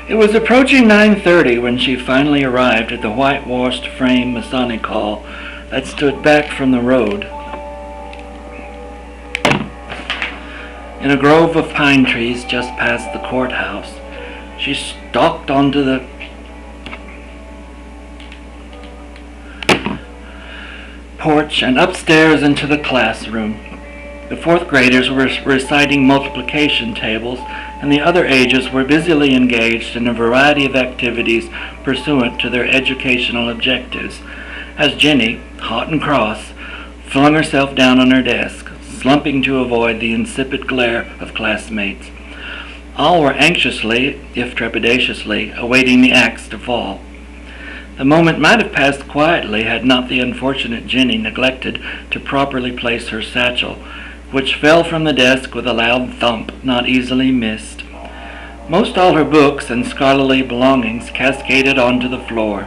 It was approaching 9:30 when she finally arrived at the whitewashed frame Masonic Hall that stood back from the road. In a grove of pine trees just past the courthouse, she stalked onto the porch and upstairs into the classroom. The fourth graders were reciting multiplication tables, and the other ages were busily engaged in a variety of activities pursuant to their educational objectives, as Jenny, hot and cross, flung herself down on her desk, slumping to avoid the insipid glare of classmates. All were anxiously, if trepidatiously, awaiting the axe to fall. The moment might have passed quietly had not the unfortunate Jenny neglected to properly place her satchel, which fell from the desk with a loud thump not easily missed. Most all her books and scholarly belongings cascaded onto the floor.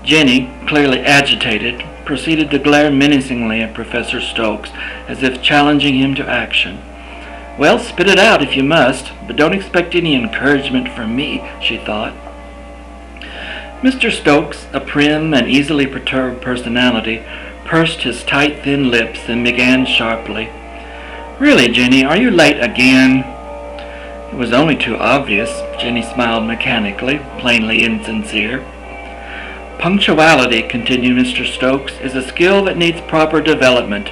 Jenny, clearly agitated, proceeded to glare menacingly at Professor Stokes, as if challenging him to action. "Well, spit it out if you must, but don't expect any encouragement from me," she thought. Mr. Stokes, a prim and easily perturbed personality, pursed his tight, thin lips and began sharply. "Really, Jenny, are you late again?" It was only too obvious. Jenny smiled mechanically, plainly insincere. "Punctuality," continued Mr. Stokes, "is a skill that needs proper development.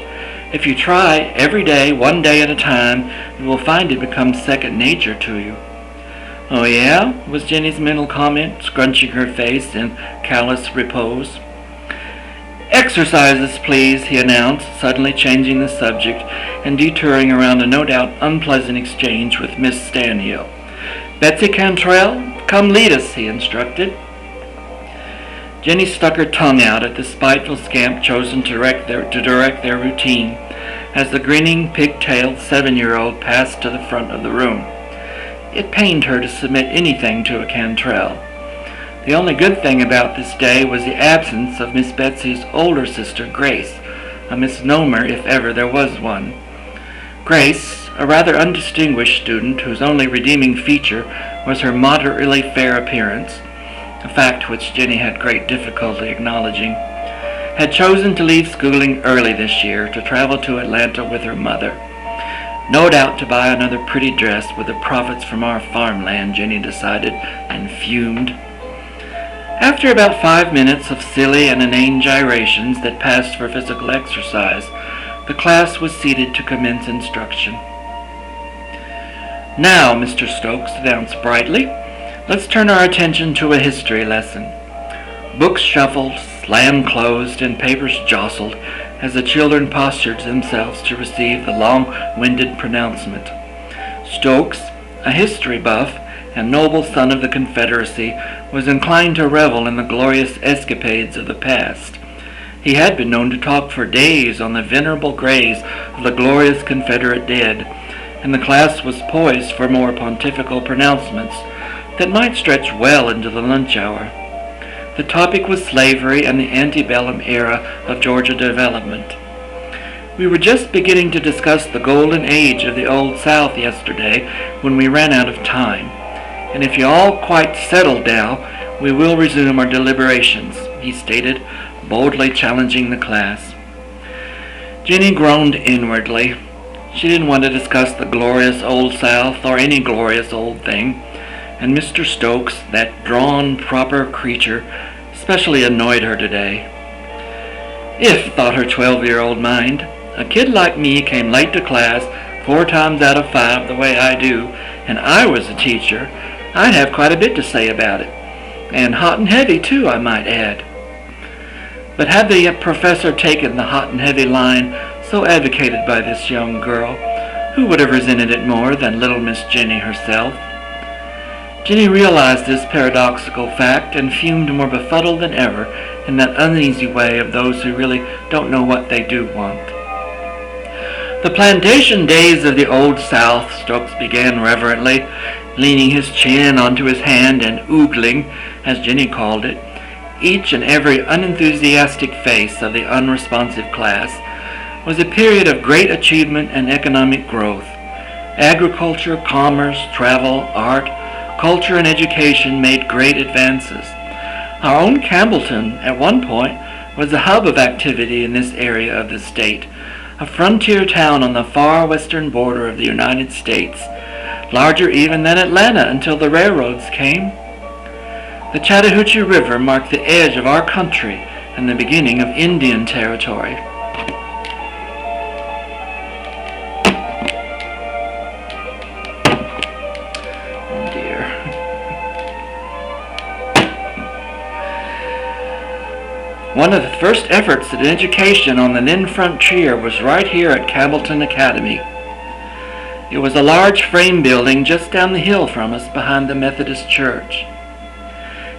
If you try every day, one day at a time, you will find it becomes second nature to you." "Oh yeah?" was Jenny's mental comment, scrunching her face in callous repose. "Exercises, please," he announced, suddenly changing the subject and detouring around a no doubt unpleasant exchange with Miss Stanhill. "Betsy Cantrell, come lead us," he instructed. Jenny stuck her tongue out at the spiteful scamp chosen to direct their routine, as the grinning, pig-tailed 7-year-old passed to the front of the room. It pained her to submit anything to a Cantrell. The only good thing about this day was the absence of Miss Betsy's older sister, Grace, a misnomer if ever there was one. Grace, a rather undistinguished student whose only redeeming feature was her moderately fair appearance, a fact which Jenny had great difficulty acknowledging, had chosen to leave schooling early this year to travel to Atlanta with her mother. No doubt to buy another pretty dress with the profits from our farmland, Jenny decided, and fumed. After about 5 minutes of silly and inane gyrations that passed for physical exercise, the class was seated to commence instruction. "Now," Mr. Stokes announced brightly, "let's turn our attention to a history lesson." Books shuffled, slammed closed, and papers jostled as the children postured themselves to receive the long-winded pronouncement. Stokes, a history buff and noble son of the Confederacy, was inclined to revel in the glorious escapades of the past. He had been known to talk for days on the venerable graves of the glorious Confederate dead, and the class was poised for more pontifical pronouncements that might stretch well into the lunch hour. The topic was slavery and the antebellum era of Georgia development. We were just beginning to discuss the golden age of the Old South yesterday when we ran out of time, and if you all quite settled now, we will resume our deliberations, he stated, boldly challenging the class. Jenny groaned inwardly. She didn't want to discuss the glorious Old South or any glorious old thing, and Mr. Stokes, that drawn, proper creature, especially annoyed her today. If, thought her 12-year-old mind, a kid like me came late to class 4 times out of 5 the way I do, and I was a teacher, I'd have quite a bit to say about it. And hot and heavy, too, I might add. But had the professor taken the hot and heavy line so advocated by this young girl, who would have resented it more than little Miss Jenny herself? Jenny realized this paradoxical fact and fumed more befuddled than ever in that uneasy way of those who really don't know what they do want. "The plantation days of the Old South," Stokes began reverently, leaning his chin onto his hand and oogling, as Jenny called it, each and every unenthusiastic face of the unresponsive class, was a period of great achievement and economic growth. Agriculture, commerce, travel, art, culture and education made great advances. Our own Campbellton, at one point, was the hub of activity in this area of the state, a frontier town on the far western border of the United States, larger even than Atlanta until the railroads came. The Chattahoochee River marked the edge of our country and the beginning of Indian territory. Oh dear. One of the first efforts at education on the then frontier was right here at Campbellton Academy. It was a large frame building just down the hill from us behind the Methodist Church.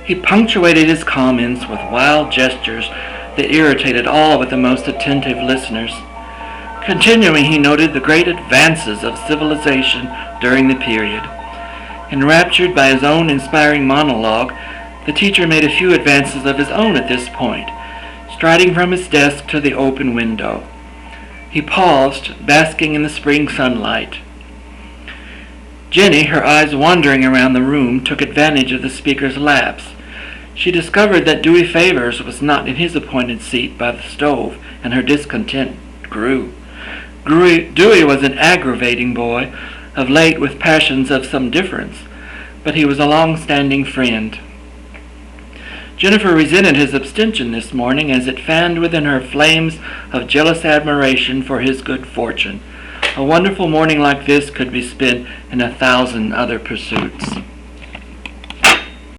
He punctuated his comments with wild gestures that irritated all but the most attentive listeners. Continuing, he noted the great advances of civilization during the period. Enraptured by his own inspiring monologue, the teacher made a few advances of his own at this point, striding from his desk to the open window. He paused, basking in the spring sunlight. Jenny, her eyes wandering around the room, took advantage of the speaker's lapse. She discovered that Dewey Favors was not in his appointed seat by the stove, and her discontent grew. Dewey was an aggravating boy, of late with passions of some difference, but he was a long-standing friend. Jennifer resented his abstention this morning as it fanned within her flames of jealous admiration for his good fortune. A wonderful morning like this could be spent in 1,000 other pursuits.